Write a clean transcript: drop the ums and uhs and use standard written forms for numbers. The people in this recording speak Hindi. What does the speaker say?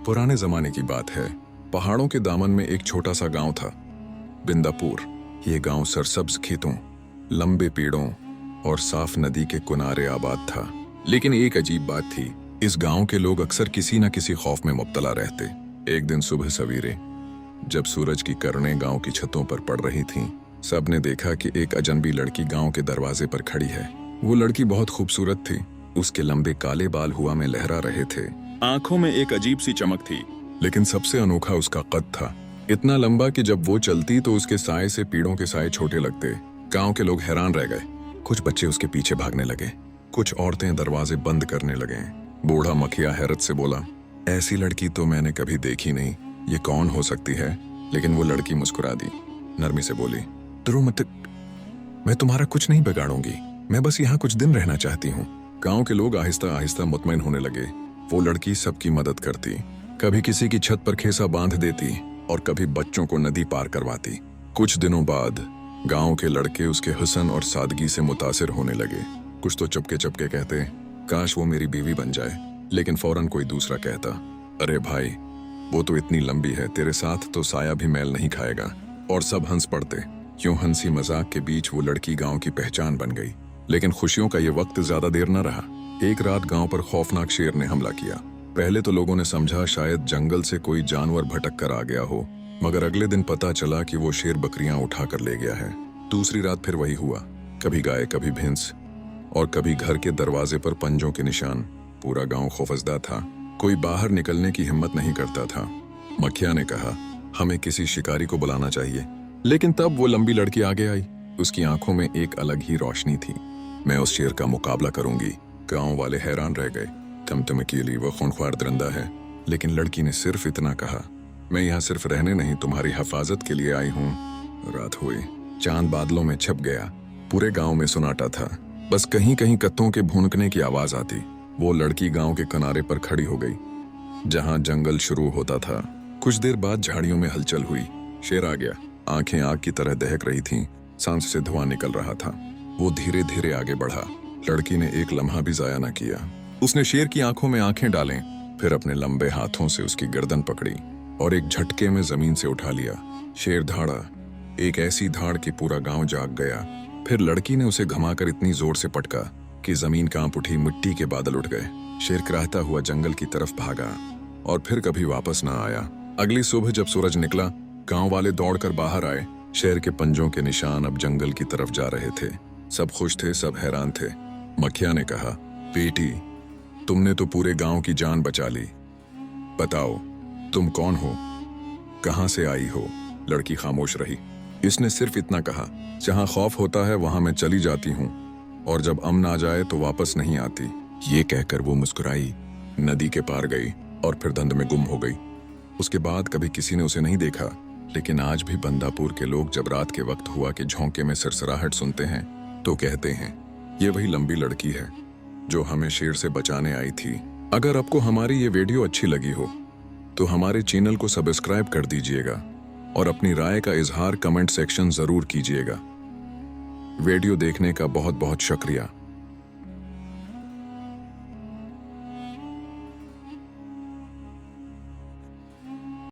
पुराने जमाने की बात है। पहाड़ों के दामन में एक छोटा सा गांव था, बिंदापुर। ये गांव सरसब्ज खेतों, लंबे पेड़ों और साफ नदी के किनारे आबाद था। लेकिन एक अजीब बात थी, इस गांव के लोग अक्सर किसी न किसी खौफ में मुब्तला रहते। एक दिन सुबह सवेरे जब सूरज की किरणें गांव की छतों पर पड़ रही थीं, सबने देखा कि एक अजनबी लड़की गांव के दरवाजे पर खड़ी है। वो लड़की बहुत खूबसूरत थी। उसके लंबे काले बाल हवा में लहरा रहे थे, आंखों में एक अजीब सी चमक थी। लेकिन सबसे अनोखा उसका कद था, इतना लंबा कि जब वो चलती तो उसके साए से पेड़ों के साए छोटे लगते। गांव के लोग हैरान रह गए। कुछ बच्चे उसके पीछे भागने लगे, कुछ औरतें दरवाजे बंद करने लगे। बूढ़ा मखिया हैरत से बोला, ऐसी लड़की तो मैंने कभी देखी नहीं, ये कौन हो सकती है? लेकिन वो लड़की मुस्कुरा दी, नरमी से बोली, डरो मत, मैं तुम्हारा कुछ नहीं बिगाड़ूंगी, मैं बस यहाँ कुछ दिन रहना चाहती हूँ। गांव के लोग आहिस्ता आहिस्ता मुतमईन होने लगे। वो लड़की सबकी मदद करती, कभी किसी की छत पर खेसा बांध देती और कभी बच्चों को नदी पार करवाती। कुछ दिनों बाद गांव के लड़के उसके हुस्न और सादगी से मुतासिर होने लगे। कुछ तो चुपके चुपके कहते, काश वो मेरी बीवी बन जाए। लेकिन फौरन कोई दूसरा कहता, अरे भाई, वो तो इतनी लंबी है, तेरे साथ तो साया भी मैल नहीं खाएगा। और सब हंस पड़ते। यूं हंसी मजाक के बीच वो लड़की गांव की पहचान बन गई। लेकिन खुशियों का ये वक्त ज्यादा देर न रहा। एक रात गांव पर खौफनाक शेर ने हमला किया। पहले तो लोगों ने समझा शायद जंगल से कोई जानवर भटक कर आ गया हो, मगर अगले दिन पता चला कि वो शेर बकरियां उठा कर ले गया है। दूसरी रात फिर वही हुआ, कभी गाय कभी भैंस और कभी घर के दरवाजे पर पंजों के निशान। पूरा गांव खौफजदा था, कोई बाहर निकलने की हिम्मत नहीं करता था। मखिया ने कहा, हमें किसी शिकारी को बुलाना चाहिए। लेकिन तब वो लंबी लड़की आगे आई। उसकी आंखों में एक अलग ही रोशनी थी। मैं उस शेर का मुकाबला करूंगी। गांव वाले हैरान रह गए। तमतम अकेली वो खूंखार दरिंदा है। लेकिन लड़की ने सिर्फ इतना कहा, मैं यहाँ सिर्फ रहने नहीं, तुम्हारी हिफाजत के लिए आई हूँ। रात हुई, चांद बादलों में छप गया। पूरे गांव में सुनाटा था, बस कहीं कहीं कत्तों के भूनकने की आवाज आती। वो लड़की गांव के किनारे पर खड़ी हो गई, जहां जंगल शुरू होता था। कुछ देर बाद झाड़ियों में हलचल हुई। शेर आ गया। आंखें आग की तरह दहक रही थीं, सांस से धुआं निकल रहा था। वो धीरे धीरे आगे बढ़ा। लड़की ने एक लम्हा भी जाया न किया। उसने शेर की आंखों में आंखें डालें, फिर अपने लंबे हाथों से उसकी गर्दन पकड़ी और एक झटके में जमीन से उठा लिया। शेर धाड़ा, एक ऐसी धाड़ कि पूरा गांव जाग गया। फिर लड़की ने उसे घुमाकर इतनी जोर से पटका कि जमीन कांप उठी, मिट्टी के बादल उठ गए। शेर कराहता हुआ जंगल की तरफ भागा और फिर कभी वापस न आया। अगली सुबह जब सूरज निकला, गांव वाले दौड़कर बाहर आए। शेर के पंजों के निशान अब जंगल की तरफ जा रहे थे। सब खुश थे, सब हैरान थे। मखिया ने कहा, बेटी, तुमने तो पूरे गांव की जान बचा ली। बताओ, तुम कौन हो, कहां से आई हो? लड़की खामोश रही। इसने सिर्फ इतना कहा, जहां खौफ होता है वहां मैं चली जाती हूँ, और जब अमन आ जाए तो वापस नहीं आती। ये कहकर वो मुस्कुराई, नदी के पार गई और फिर धुंध में गुम हो गई। उसके बाद कभी किसी ने उसे नहीं देखा। लेकिन आज भी बंदापुर के लोग जब रात के वक्त हुआ के झोंके में सरसराहट सुनते हैं तो कहते हैं, ये वही लंबी लड़की है जो हमें शेर से बचाने आई थी। अगर आपको हमारी ये वीडियो अच्छी लगी हो तो हमारे चैनल को सब्सक्राइब कर दीजिएगा और अपनी राय का इजहार कमेंट सेक्शन जरूर कीजिएगा। वीडियो देखने का बहुत बहुत शुक्रिया।